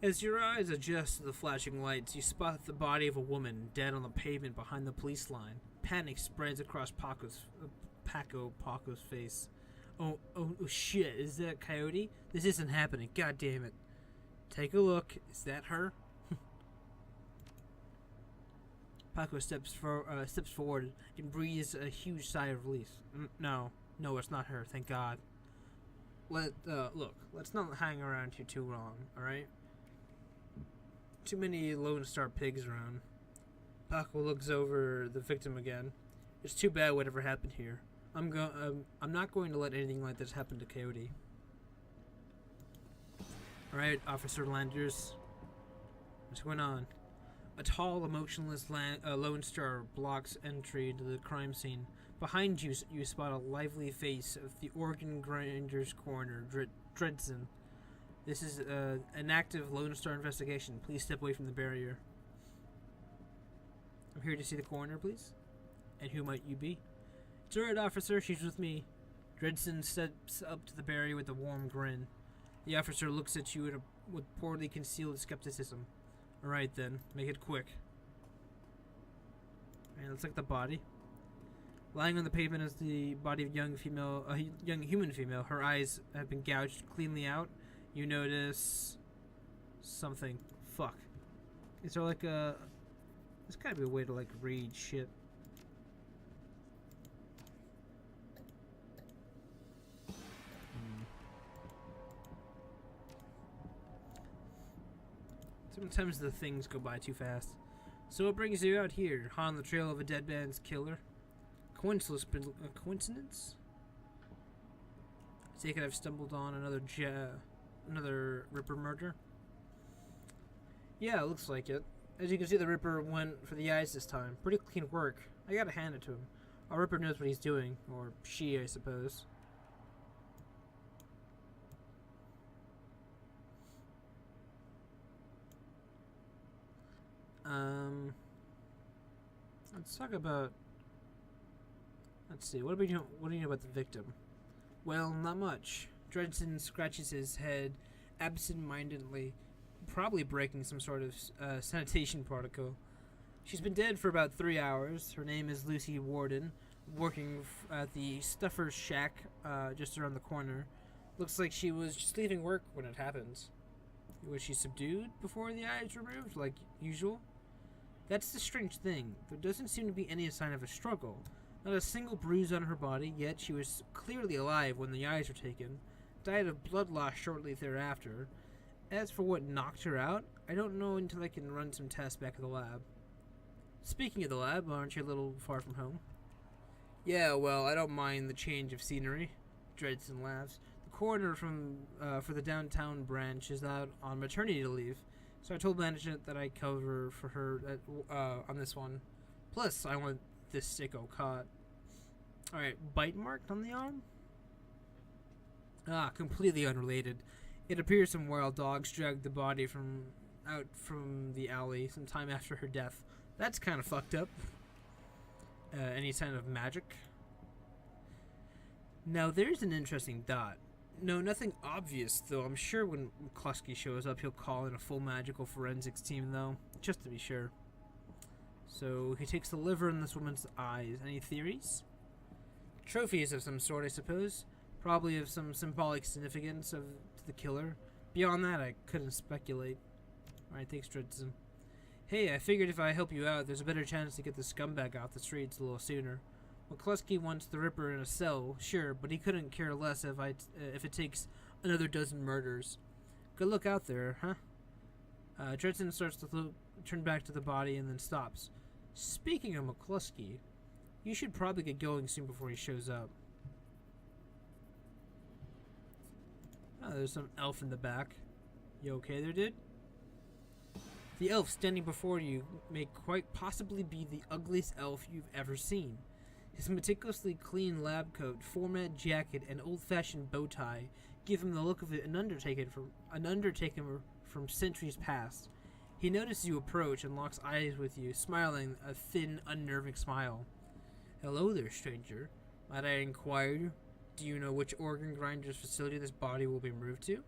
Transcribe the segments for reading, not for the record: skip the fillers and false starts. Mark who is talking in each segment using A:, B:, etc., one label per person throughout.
A: As your eyes adjust to the flashing lights, you spot the body of a woman dead on the pavement behind the police line. Panic spreads across Paco's face. Oh shit, is that Coyote? This isn't happening, god damn it. Take a look, is that her? Paco steps forward and breathes a huge sigh of relief. No, it's not her, thank god. Look, let's not hang around here too long, alright? Too many Lone Star pigs around. Paco looks over the victim again. It's too bad whatever happened here. I'm not going to let anything like this happen to Coyote. Alright, Officer Landers. What's going on? A tall, emotionless Lone Star blocks entry to the crime scene. Behind you, you spot a lively face of the organ grinder's coroner, Dresden. This is an active Lone Star investigation. Please step away from the barrier. I'm here to see the coroner, please. And who might you be? It's alright, officer. She's with me. Dresden steps up to the barrier with a warm grin. The officer looks at you with poorly concealed skepticism. Alright then, make it quick. Alright, looks like the body. Lying on the pavement is the body of a young human female. Her eyes have been gouged cleanly out. You notice something. Fuck. Is there like a... There's gotta be a way to like read shit. Sometimes the things go by too fast. So what brings you out here? Hot on the trail of a dead man's killer? Coincidence? I take it I've stumbled on another Ripper murder? Yeah, it looks like it. As you can see, the Ripper went for the eyes this time. Pretty clean work. I gotta hand it to him. Our Ripper knows what he's doing. Or she, I suppose. Let's talk about... Let's see, what do you know about the victim? Well, not much. Dresden scratches his head absent-mindedly, probably breaking some sort of sanitation protocol. She's been dead for about 3 hours. Her name is Lucy Warden, working at the Stuffer's Shack just around the corner. Looks like she was just leaving work when it happened. Was she subdued before the eyes were removed, like usual? That's the strange thing. There doesn't seem to be any sign of a struggle. Not a single bruise on her body, yet she was clearly alive when the eyes were taken. Died of blood loss shortly thereafter. As for what knocked her out, I don't know until I can run some tests back at the lab. Speaking of the lab, aren't you a little far from home? Yeah, well, I don't mind the change of scenery. Dresden laughs. The coroner for the downtown branch is out on maternity leave, so I told management that I cover for her on this one. Plus, I want this sicko caught. Alright, bite marked on the arm? Ah, completely unrelated. It appears some wild dogs dragged the body out from the alley sometime after her death. That's kind of fucked up. Any sign of magic? Now, there's an interesting dot. No, nothing obvious, though. I'm sure when McCluskey shows up, he'll call in a full magical forensics team, though, just to be sure. So, he takes the liver in this woman's eyes. Any theories? Trophies of some sort, I suppose. Probably of some symbolic significance to the killer. Beyond that, I couldn't speculate. Alright, thanks, Dresden. Hey, I figured if I help you out, there's a better chance to get the scumbag off the streets a little sooner. McCluskey wants the Ripper in a cell, sure, but he couldn't care less if it takes another dozen murders. Good luck out there, huh? Dresden starts to turn back to the body and then stops. Speaking of McCluskey, you should probably get going soon before he shows up. Oh, there's some elf in the back. You okay there, dude? The elf standing before you may quite possibly be the ugliest elf you've ever seen. His meticulously clean lab coat, format jacket, and old-fashioned bow tie give him the look of an undertaker from centuries past. He notices you approach and locks eyes with you, smiling a thin, unnerving smile. Hello there, stranger. Might I inquire, do you know which organ grinder's facility this body will be moved to?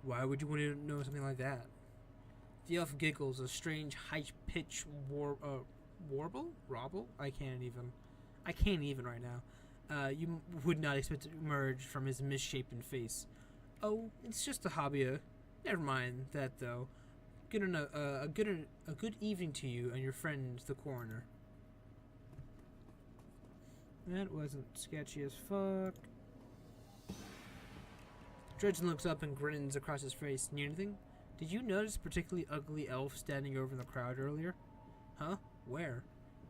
A: Why would you want to know something like that? The elf giggles, a strange high-pitched warble? Robble? I can't even right now. You would not expect to emerge from his misshapen face. Oh, it's just a hobby. Never mind that, though. A good evening to you and your friend, the coroner. That wasn't sketchy as fuck. Dresden looks up and grins across his face. Need anything? Did you notice a particularly ugly elf standing over in the crowd earlier? Huh? Where?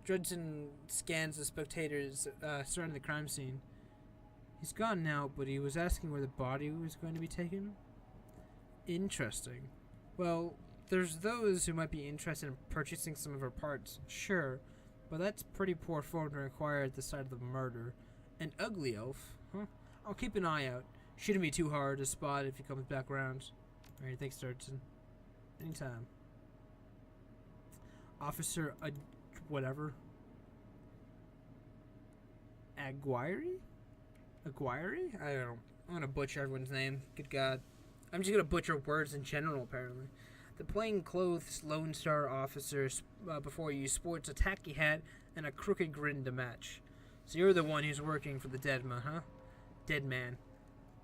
A: Dresden scans the spectators surrounding the crime scene. He's gone now, but he was asking where the body was going to be taken. Interesting. Well, there's those who might be interested in purchasing some of her parts, sure, but that's pretty poor form to require at the site of the murder. An ugly elf? Huh? I'll keep an eye out. Shouldn't be too hard to spot if he comes back around. Alright, thanks, Dresden. Anytime. Officer whatever. Aguirre? Aguirre? I don't know. I'm gonna butcher everyone's name. Good God. I'm just gonna butcher words in general, apparently. The plainclothes Lone Star officer before you sports a tacky hat and a crooked grin to match. So you're the one who's working for the dead man, huh? Dead man.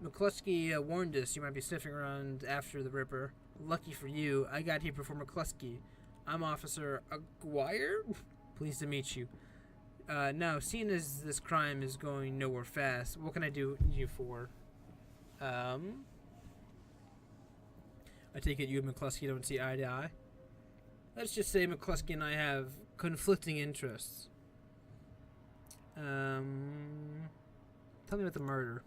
A: McCluskey warned us you might be sniffing around after the Ripper. Lucky for you, I got here before McCluskey. I'm Officer Aguirre? Pleased to meet you. Now, seeing as this crime is going nowhere fast, what can I do you for? I take it you and McCluskey don't see eye to eye? Let's just say McCluskey and I have conflicting interests. Tell me about the murder.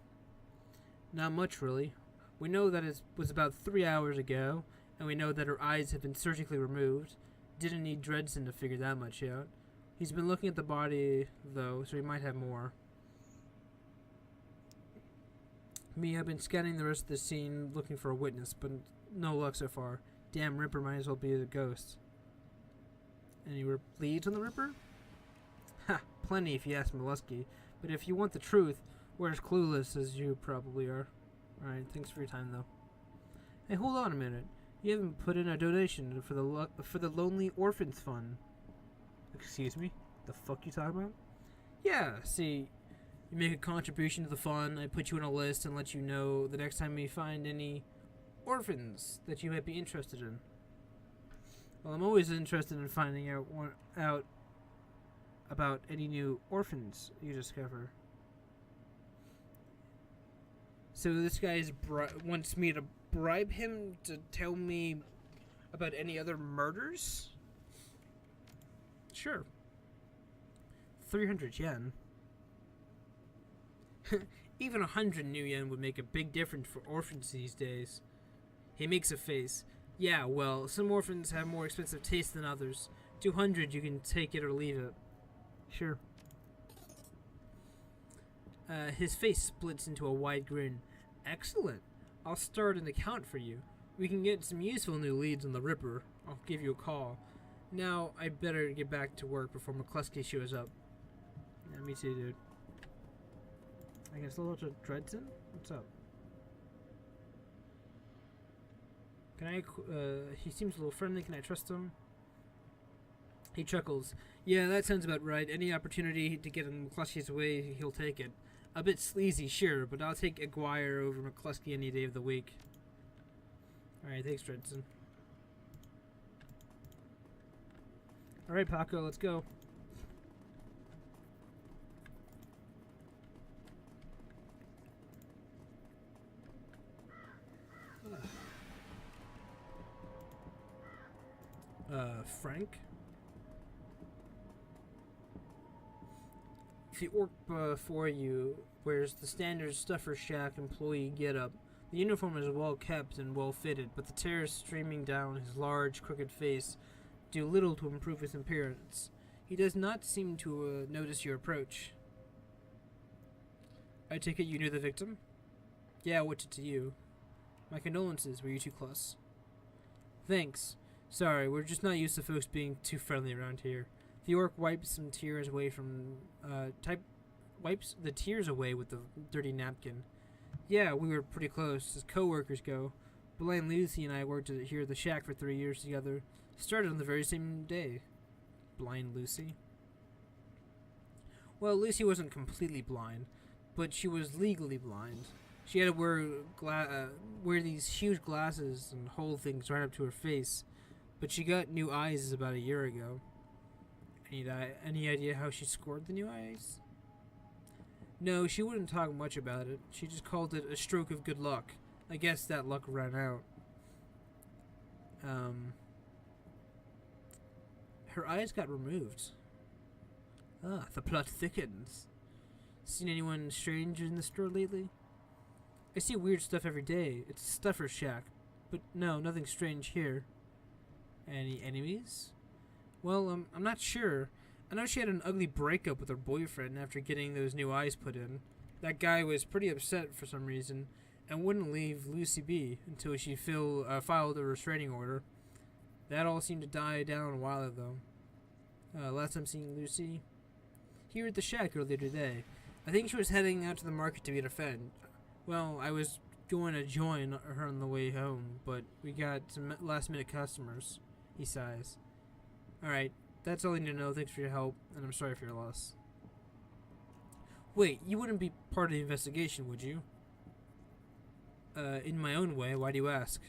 A: Not much, really. We know that it was about 3 hours ago, and we know that her eyes have been surgically removed. Didn't need Dresden to figure that much out. He's been looking at the body, though, so he might have more. Me, I've been scanning the rest of the scene looking for a witness, but no luck so far. Damn Ripper might as well be a ghost. Any leads on the Ripper? Ha, plenty if you ask Mollusky. But if you want the truth, we're as clueless as you probably are. Alright, thanks for your time, though. Hey, hold on a minute. You haven't put in a donation for the Lonely Orphans Fund. Excuse me? The fuck you talking about? Yeah, see, you make a contribution to the fund, I put you on a list and let you know the next time we find any orphans that you might be interested in. Well, I'm always interested in finding out about any new orphans you discover. So this guy wants me to bribe him to tell me about any other murders? Sure. 300 yen. Even 100 new yen would make a big difference for orphans these days. He makes a face. Yeah, well, some orphans have more expensive taste than others. 200, you can take it or leave it. Sure. His face splits into a wide grin. Excellent. I'll start an account for you. We can get some useful new leads on the Ripper. I'll give you a call. Now, I better get back to work before McCluskey shows up. Yeah, me too, dude. I guess a little to Dresden? What's up? Can I, he seems a little friendly. Can I trust him? He chuckles. Yeah, that sounds about right. Any opportunity to get in McCluskey's way, he'll take it. A bit sleazy, sure, but I'll take Aguirre over McCluskey any day of the week. Alright, thanks, Dresden. Alright, Paco, let's go. Frank? The orc before you wears the standard Stuffer Shack employee getup. The uniform is well kept and well fitted, but the tears streaming down his large, crooked face do little to improve his appearance. He does not seem to notice your approach. I take it you knew the victim? Yeah, what's it to you? My condolences, were you too close? Thanks. Sorry, we're just not used to folks being too friendly around here. The orc wipes some tears away wipes the tears away with the dirty napkin. Yeah, we were pretty close, as co-workers go. Blind Lucy and I worked here at the shack for 3 years together. Started on the very same day. Blind Lucy? Well, Lucy wasn't completely blind, but she was legally blind. She had to wear these huge glasses and hold things right up to her face. But she got new eyes about a year ago. Any idea how she scored the new eyes? No, she wouldn't talk much about it. She just called it a stroke of good luck. I guess that luck ran out. Her eyes got removed. Ah, the plot thickens. Seen anyone strange in the store lately? I see weird stuff every day. It's a stuffer shack. But no, nothing strange here. Any enemies? Well, I'm not sure. I know she had an ugly breakup with her boyfriend after getting those new eyes put in. That guy was pretty upset for some reason and wouldn't leave Lucy be until she filed a restraining order. That all seemed to die down a while ago. Last time seeing Lucy? Here at the shack earlier today. I think she was heading out to the market to meet a friend. Well, I was going to join her on the way home, but we got some last-minute customers. He sighs. Alright, that's all I need to know. Thanks for your help, and I'm sorry for your loss. Wait, you wouldn't be part of the investigation, would you? In my own way, why do you ask?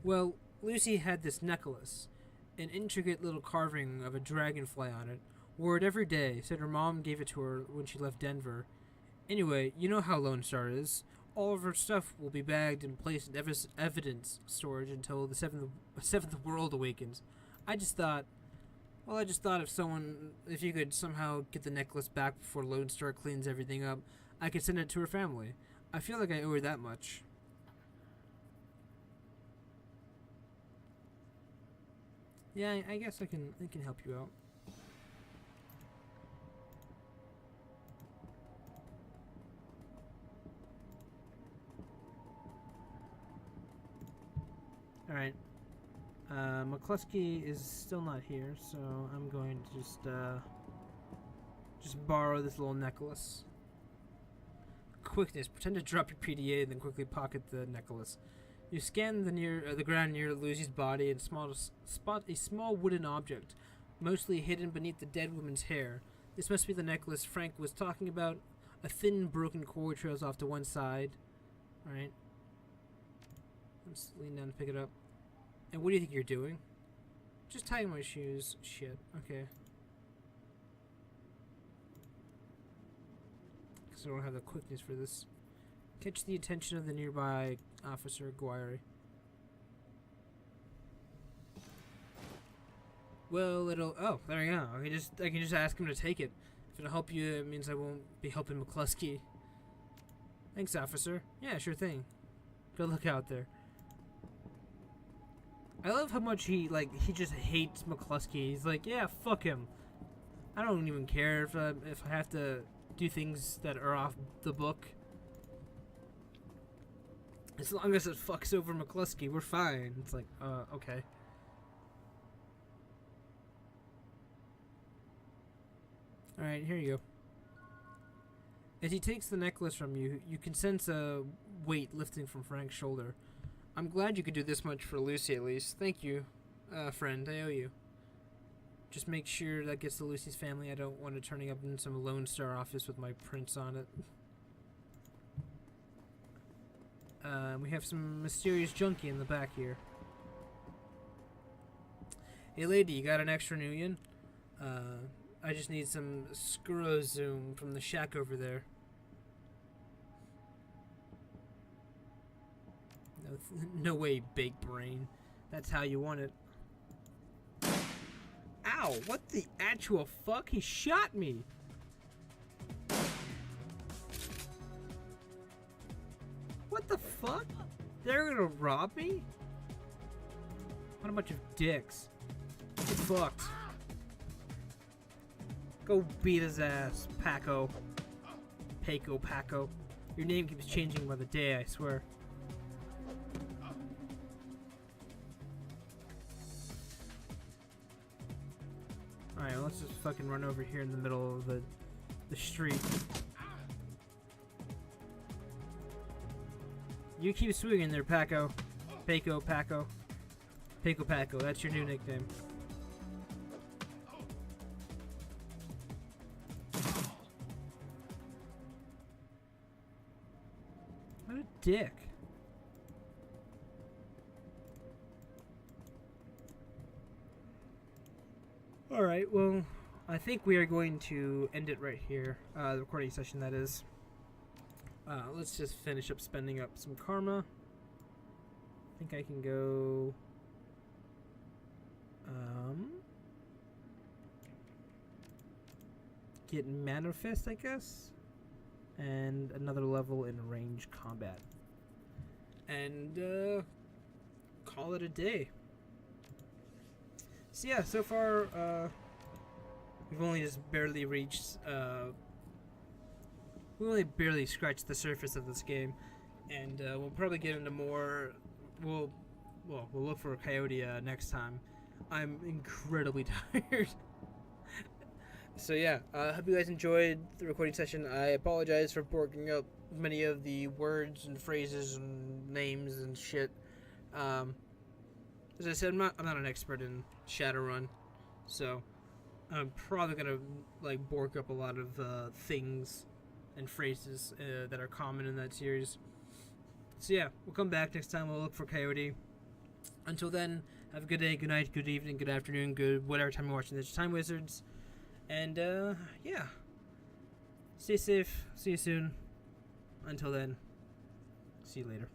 A: Well, Lucy had this necklace, an intricate little carving of a dragonfly on it. Wore it every day, said her mom gave it to her when she left Denver. Anyway, you know how Lone Star is. All of her stuff will be bagged and placed in evidence storage until the seventh world awakens. I just thought if you could somehow get the necklace back before Lone Star cleans everything up, I could send it to her family. I feel like I owe her that much. Yeah, I guess I can help you out. Alright. McCluskey is still not here, so I'm going to just borrow this little necklace. Quickness. Pretend to drop your PDA and then quickly pocket the necklace. You scan the ground near Lucy's body and spot a small wooden object, mostly hidden beneath the dead woman's hair. This must be the necklace Frank was talking about. A thin, broken cord trails off to one side. Alright. Let's lean down and pick it up. And what do you think you're doing? Just tying my shoes. Shit. Okay. Because I don't have the quickness for this. Catch the attention of the nearby Officer Guire. Well, oh, there we go. I can just ask him to take it. If it'll help you, it means I won't be helping McCluskey. Thanks, officer. Yeah, sure thing. Good luck out there. I love how much he just hates McCluskey. He's like, yeah, fuck him. I don't even care if I have to do things that are off the book. As long as it fucks over McCluskey, we're fine. It's like, okay. Alright, here you go. As he takes the necklace from you, you can sense a weight lifting from Frank's shoulder. I'm glad you could do this much for Lucy, at least. Thank you, friend. I owe you. Just make sure that gets to Lucy's family. I don't want it turning up in some Lone Star office with my prints on it. We have some mysterious junkie in the back here. Hey lady, you got an extra Nuyen? I just need some screw zoom from the shack over there. No way, big brain. That's how you want it. Ow! What the actual fuck? He shot me! What the fuck? They're gonna rob me? What a bunch of dicks. Get fucked. Go beat his ass, Paco. Paco. Your name keeps changing by the day, I swear. Alright, let's just fucking run over here in the middle of the street. You keep swinging there, Paco. Paco, Paco. Paco, Paco. That's your new nickname. What a dick. Alright, well, I think we are going to end it right here. The recording session, that is. Let's just finish up spending up some karma. I think I can go... get Mana Fist, I guess? And another level in range combat. And, call it a day. So yeah, so far, we've only just barely reached, we only barely scratched the surface of this game, and we'll probably get into more. We'll look for a Coyote next time. I'm incredibly tired. So yeah, I hope you guys enjoyed the recording session. I apologize for borking up many of the words and phrases and names and shit. As I said, I'm not an expert in Shadowrun, so I'm probably gonna bork up a lot of things and phrases that are common in that series. So yeah, we'll come back next time. We'll look for Coyote. Until then, have a good day, good night, good evening, good afternoon, good whatever time you're watching this. Time Wizards, and yeah, stay safe. See you soon. Until then, see you later.